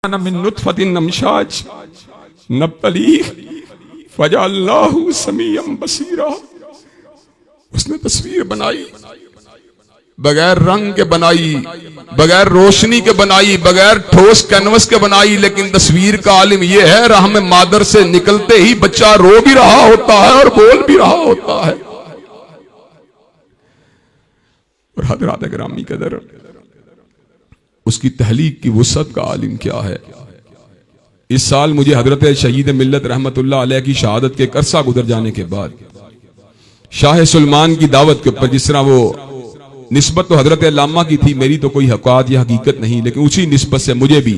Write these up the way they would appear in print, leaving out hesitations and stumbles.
मिन नुत्फतिन अमशाज नब्तलीह फजअल्नाहु समीअन बसीरा। उसने तस्वीर बनाई, बगैर रंग के बनाई, बगैर रोशनी के बनाई, बगैर ठोस कैनवस के बनाई, लेकिन तस्वीर का आलिम यह है रहम मादर से निकलते ही बच्चा रो भी रहा होता है और बोल भी रहा होता है। और हज़रात गिरामी कदर उसकी तहलीक की वुसअत का आलिम क्या है। इस साल मुझे हजरत शहीद मिल्लत रहमतुल्लाह अलैह की शहादत के अरसा गुजर जाने के बाद शाह सुलेमान की दावत के ऊपर, जिस तरह वो निस्बत तो हजरत अल्लामा की थी, मेरी तो कोई हक़ात या हकीकत नहीं, लेकिन उसी निस्बत से मुझे भी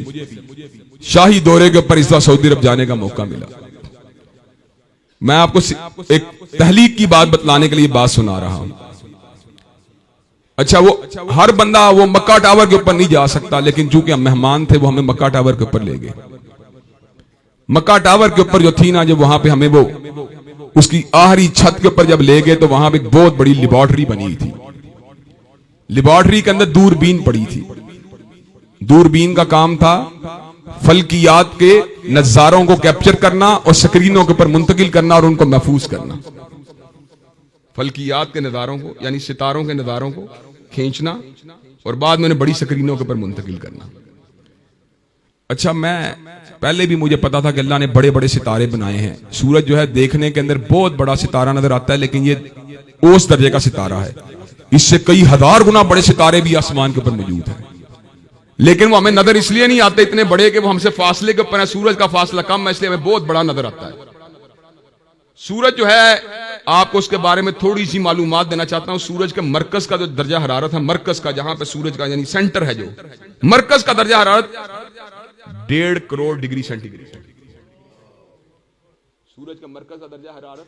शाही दौरे के ऊपर इस बार सऊदी अरब जाने का मौका मिला। मैं आपको एक तहलीक की बात बतलाने के लिए बात सुना रहा हूं। अच्छा, वो हर बंदा वो मक्का टावर के ऊपर नहीं जा सकता, लेकिन चूंकि हम मेहमान थे वो हमें मक्का टावर के ऊपर ले गए। मक्का टावर के ऊपर जो थी ना, जब वहां पे हमें वो उसकी आखिरी छत के ऊपर जब ले गए तो वहां पे एक बहुत बड़ी लेबोरेटरी बनी थी। लेबोरेटरी के अंदर दूरबीन पड़ी थी। दूरबीन का काम था फल्कियात के नजारों को कैप्चर करना और स्क्रीनों के ऊपर मुंतकिल करना और उनको महफूज करना। फल्कियात के नजारों को यानी सितारों के नजारों को खींचना और बाद में उन्हें बड़ी स्क्रीनों के ऊपर मुंतकिल करना। अच्छा, मैं पहले भी मुझे पता था कि अल्लाह ने बड़े बड़े सितारे बनाए हैं। सूरज जो है देखने के अंदर बहुत बड़ा सितारा नजर आता है, लेकिन ये उस दर्जे का सितारा है। इससे कई हजार गुना बड़े सितारे भी आसमान के ऊपर मौजूद हैं, लेकिन वो हमें नजर इसलिए नहीं आते इतने बड़े कि वो हमसे फासले के ऊपर है। सूरज का फासला कम है, इसलिए हमें बहुत बड़ा नजर आता है। सूरज जो है, आपको उसके बारे में थोड़ी सी मालूमात देना चाहता हूं। सूरज के मरकज का जो दर्जा हरारत है, मरकज का जहां पे सूरज का यानी सेंटर है, जो मरकज का दर्जा हरारत 1.5 करोड़ डिग्री सेंटीग्रेड। सूरज का मरकज का दर्जा हरारत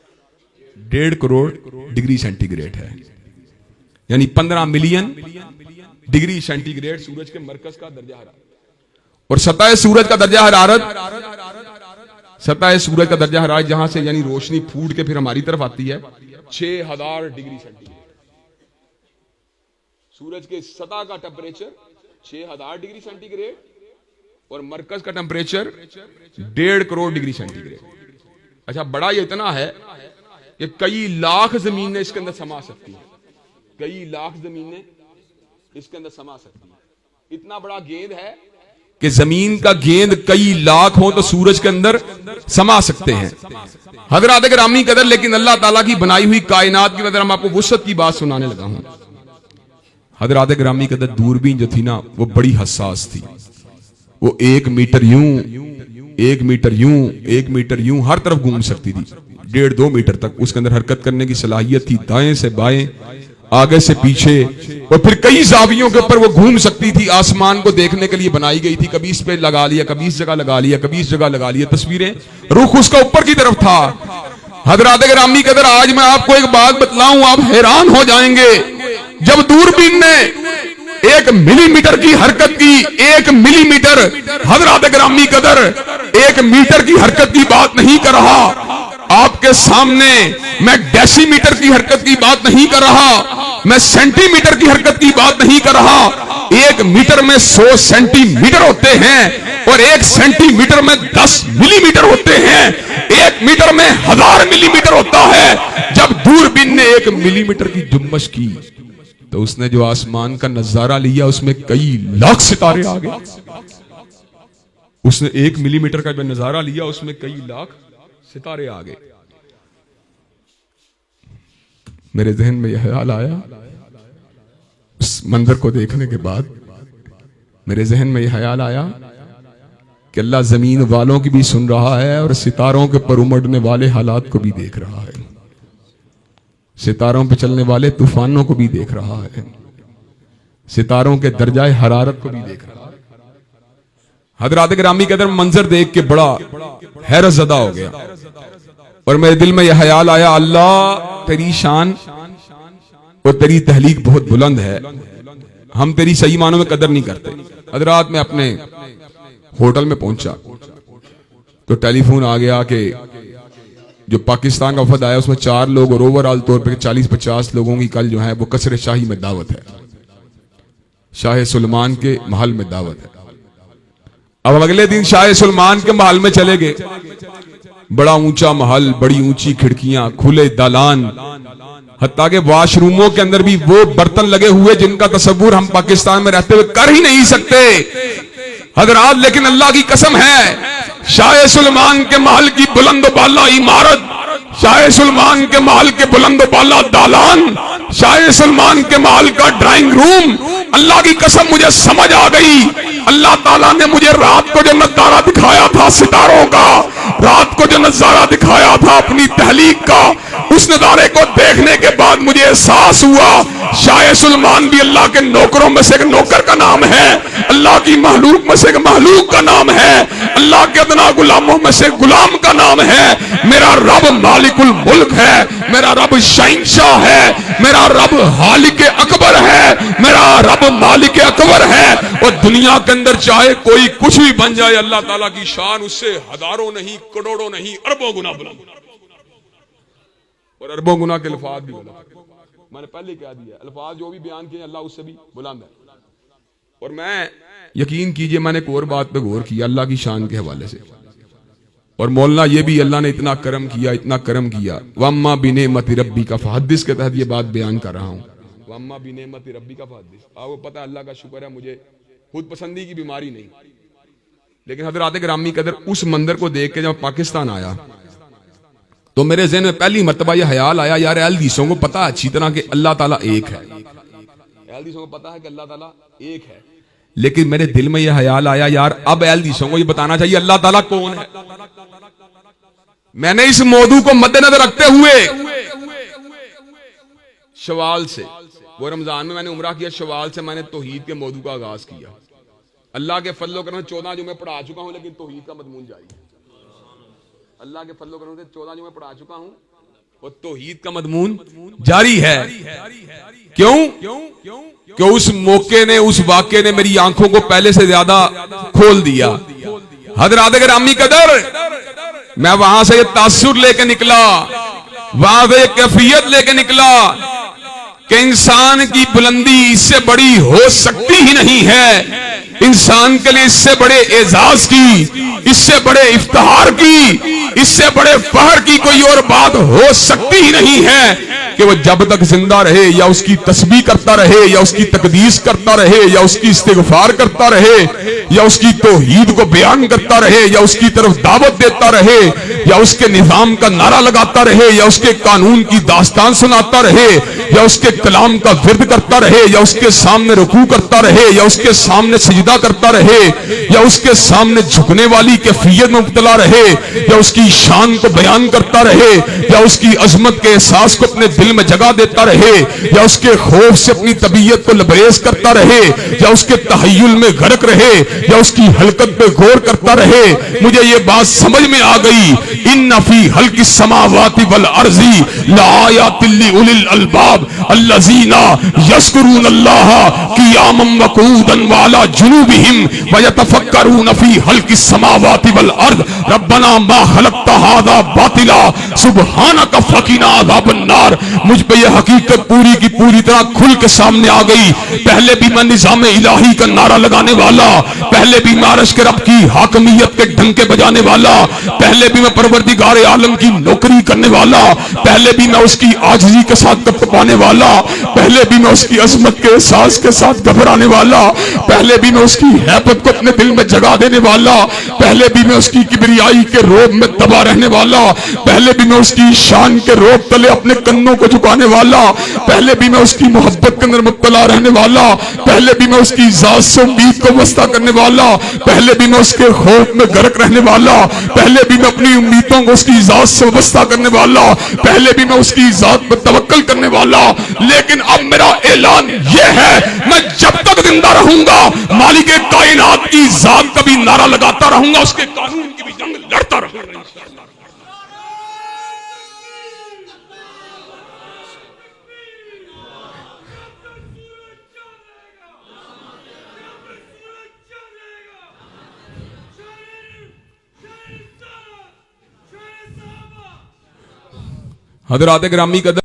1.5 करोड़ डिग्री सेंटीग्रेड है, यानी 15 मिलियन डिग्री सेंटीग्रेड सूरज के मरकज का दर्जा हरारत। और सतह सूरज का दर्जा हरारत, सतह सूरज का दर्जा हरारत जहां से यानी रोशनी फूट के फिर हमारी तरफ आती है, 6000 डिग्री सेंटीग्रेड। सूरज के सतह का टेम्परेचर 6000 डिग्री सेंटीग्रेड और मरकज का टेम्परेचर 1.5 करोड़ डिग्री सेंटीग्रेड। अच्छा, बड़ा ये इतना है कि कई लाख जमीनें इसके अंदर समा सकती हैं। कई लाख जमीनें इसके अंदर समा सकती हैं। इतना बड़ा गेंद है कि जमीन का गेंद कई लाख हो तो सूरज के अंदर समा सकते हैं। हजरात गिरामी कदर, लेकिन अल्लाह ताला की बनाई हुई कायनात की वजह हम आपको वुसअत की बात सुनाने लगा हूं। हजरात गिरामी कदर, दूरबीन जो थी ना वो बड़ी हसास थी। वो 1 मीटर यूं, 1 मीटर यूं, 1 मीटर यूं हर तरफ घूम सकती थी। 1.5-2 मीटर तक उसके अंदर हरकत करने की सलाहियत थी, दाएं से बाएं, आगे से पीछे, और फिर कई जावियों के ऊपर वो घूम सकती थी। आसमान को देखने के लिए बनाई गई थी। कभी इस पे लगा लिया, कभी इस जगह लगा लिया, कभी इस जगह लगा लिया तस्वीरें। रुख उसका ऊपर की तरफ था। हजरात गिरामी कदर, आज मैं आपको एक बात बतलाऊं, आप हैरान हो जाएंगे। जब दूरबीन ने 1 मिलीमीटर की हरकत की, 1 मिलीमीटर, हजरात गिरामी कदर 1 मीटर की हरकत की बात नहीं कर रहा आपके सामने, मैं डेसीमीटर की हरकत की बात नहीं कर रहा, मैं सेंटीमीटर की हरकत की बात नहीं कर रहा। 1 मीटर में 100 सेंटीमीटर होते हैं और 1 सेंटीमीटर में 10 मिलीमीटर होते हैं। 1 मीटर में 1000 मिलीमीटर होता है। जब दूरबीन ने 1 मिलीमीटर की जुम्मश की तो उसने जो आसमान का नजारा लिया उसमें कई लाख सितारे आ गए। उसने 1 मिलीमीटर का जो नजारा लिया उसमें कई लाख सितारे आ गए। मेरे जहन में यह ख्याल आया, उस मंजर को देखने के बाद मेरे जहन में यह ख्याल आया कि अल्लाह जमीन वालों की भी सुन रहा है और सितारों के पर उमड़ने वाले हालात को भी देख रहा है। सितारों पे चलने वाले तूफानों को भी देख रहा है। सितारों के दर्जाए हरारत को भी देख रहा है। हजरात गिरामी के अंदर मंजर देख के बड़ा हैरत ज़दा हो गया और मेरे दिल में यह ख्याल आया, अल्लाह तेरी शान और तेरी तहलीक बहुत बुलंद है, हम तेरी सही मानों में कदर नहीं करते। हजरात में अपने होटल में पहुंचा तो टेलीफोन आ गया कि जो पाकिस्तान का वफद आया उसमें 4 लोग और ओवरऑल तौर पर 40-50 लोगों की कल जो है वो कसर शाही में दावत है, शाह सुलेमान के महल में दावत है। अब अगले दिन शाह सुलेमान के महल में चले गए। बड़ा ऊंचा महल, बड़ी ऊंची खिड़कियां, खुले दालान, हत्ता के वॉशरूमों के अंदर भी वो बर्तन लगे हुए जिनका तस्वुर हम पाकिस्तान में रहते हुए कर ही नहीं सकते हजरात। लेकिन अल्लाह की कसम है, शाह सुलेमान के महल की बुलंद बाला इमारत, शाह सुलेमान के महल के बुलंद बाला दालान, शाह सुलेमान के महल का ड्राइंग रूम, अल्लाह की कसम मुझे समझ आ गई। अल्लाह ताला ने मुझे रात को जो नजारा दिखाया था सितारों का, रात को जो नजारा दिखाया था अपनी तहलीक का, उस नजारे को देखने के बाद मुझे एहसास हुआ शाह सुलेमान भी अल्लाह के नौकरों में से एक नौकर का नाम है, अल्लाह की महलूक में से एक महलूक का नाम है, अल्लाह के अदना गुलामों में से गुलाम का नाम है। मेरा रब मालिकुल मुल्क है, मेरा रब शहंशाह है, मेरा रब हालिक अकबर है, मेरा रब मालिक अकबर है। और दुनिया के अंदर चाहे कोई कुछ भी बन जाए, अल्लाह ताला की शान उससे हजारों नहीं, करोड़ों नहीं, अरबों गुना बुलंद, और अरबों गुना के अल्फाज भी बुलंद। मैंने पहले कह दिया, अल्फाज जो भी बयान किए अल्लाह उससे भी बुलंद है। और मैं, यकीन कीजिए, मैंने एक और बात पे गौर किया अल्लाह की शान के हवाले से। और मौलाना ये भी, अल्लाह ने इतना करम किया, इतना करम किया। वम्मा बिनेमति रब्बी का फहदिस के तहत ये बात बयान कर रहा हूं। वम्मा बिनेमति रब्बी का फहदिस, आपको पता है अल्लाह का शुक्र है मुझे खुद पसंदी की बीमारी नहीं। लेकिन हजरात ग्रामी कदर, उस मंदिर को देख के जब पाकिस्तान आया तो मेरे ज़हन में पहली मर्तबा यह ख्याल आया, यार अहलदीसों को पता अच्छी तरह कि अल्लाह ताला एक है, अहलदीसों को पता है कि अल्लाह ताला एक है। लेकिन मेरे दिल में यह ख्याल आया, यार अब अहलदीसों को यह बताना चाहिए अल्लाह ताला कौन है। मैंने इस मौजू को मद्देनजर रखते हुए शवाल से, वो रमजान में मैंने उम्रा किया, शवाल से मैंने तौहीद के मौजू का आगाज किया। अल्लाह के फजल करम 14 जुमे पढ़ा चुका हूं, लेकिन तौहीद का मजमून जारी है। अल्लाह के फजल करम से 14 जुमे पढ़ा चुका हूं और तौहीद का मजमून जारी है। क्यों? उस मौके ने, उस वाक़े ने मेरी आंखों को पहले से ज्यादा खोल दिया। हज़रात गिरामी कदर, मैं वहां से ये तासुर लेके निकला, वहां से ये कैफियत लेके निकला कि इंसान की बुलंदी इससे बड़ी हो सकती ही नहीं है। इंसान के लिए इससे बड़े एजाज की, इससे बड़े इफ्तिहार की, इससे बड़े फहर की कोई और बात हो सकती ही नहीं है कि वो जब तक जिंदा रहे या उसकी तस्बीह करता रहे, या उसकी तकदीस करता रहे, या उसकी इस्तिगफार करता रहे, या उसकी तौहीद को बयान करता रहे, या उसकी तरफ दावत देता रहे, या उसके निजाम का नारा लगाता रहे, या उसके कानून की दास्तान सुनाता रहे, या उसके कलाम का विर्द करता रहे, या उसके सामने रुकू करता रहे, या उसके सामने सजदा करता रहे, या उसके सामने झुकने वाली कैफियत में मुब्तला रहे, या उसकी शान को बयान करता रहे, या उसकी अजमत के एहसास को अपने दिल में जगा देता रहे, या उसके खौफ से अपनी तबीयत को लबरेज करता रहे, या उसके तहय्युल में गर्क रहे, या उसकी हलकत पे गौर करता रहे। मुझे ये बात समझ में आ गई, इन्ना फी हल्की समावाति वल अर्ज़ी लायातिल लिउलिल अलबाब अल्लज़ीना यज़कुरूनल्लाह क़ियामम व क़ुऊदन व अला जुनूबिहिम व यतफ़क्करून फी हल्की समावाति वल अर्ज़ रब्बना मा खलक़्ता हाज़ा बातिला सुब्हानका फ़क़िना अज़ाबन नार। मुझ पे यह हकीकत पूरी की पूरी तरह खुल के सामने आ गई। पहले भी मैं निज़ाम इलाही का नारा लगाने वाला, पहले भी मैं अर्श के रब की हाकमियत के डंके बजाने वाला, पहले भी मैं परवरदिगार आलम की नौकरी करने वाला, पहले भी मैं उसकी आजिज़ी के साथ कप पाने वाला, पहले भी मैं उसकी अज़मत के एहसास के साथ घबराने वाला, पहले भी मैं उसकी हैबत को अपने दिल में जगा देने वाला, पहले भी मैं उसकी किबरियाई के रोब में दबा रहने वाला, पहले भी मैं उसकी शान के रोब तले अपने कन्नों को झुकाने वाला, पहले भी मैं उसकी मोहब्बत के अंदर मुब्तला रहने वाला, पहले भी मैं उसकी ज़ात से उम्मीद को वस्ता करने वाला, पहले भी मैं उसके खौफ में गर्क रहने वाला, पहले भी मैं अपनी उम्मीदों को उसकी ज़ात से वस्ता करने वाला, पहले भी मैं उसकी ज़ात पर तवक्कल करने वाला। लेकिन अब मेरा ऐलान यह है, मैं जब तक जिंदा रहूंगा मालिक कायनात की ज़ात का भी नारा लगाता रहूंगा, उसके कानून की भी जंग लड़ता रहूंगा। हज़रात गिरामी कदर